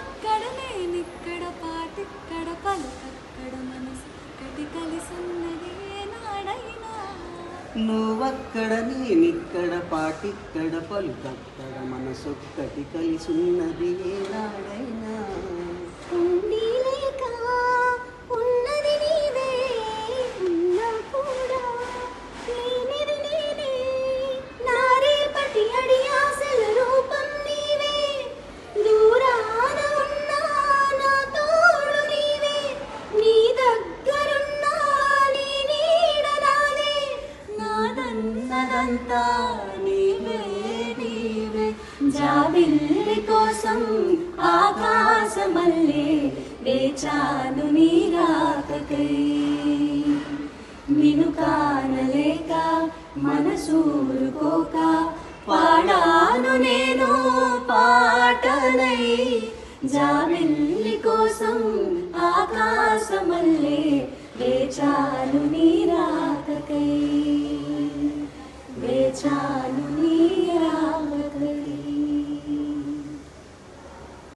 నువ్వక్కడ నేనిక్కడ పాటిక్కడ పలుకక్కడ మనసు కటి కలిసున్నది ఏనాడైనా నువ్వక్కడ నేనిక్కడ పాటిక్కడ పలుకక్కడ మనసొక్కటి కలిసున్నది ఏనాడైనా ఉండి లేక ఉన్నది నీవే ఉన్నా కూడా లేనిది నేనే నా రేపటి అడి ఆశల రూపం నీవే దూరాన ఉన్నా నా తోడు నీవే నీ దగ్గరున్నా నీ నీడ నాదే నాదన్నదంతా నీవే నీవే జాబిల్లి కోసం ఆకాశమల్లే వేచాను నీ రాకకై నిన్ను కానలేక మనసూరుకోక పాడాను నేను పాటనై జాబిల్లి కోసం ఆకాశమల్లే వేచాను నీ రాకకై వేచాను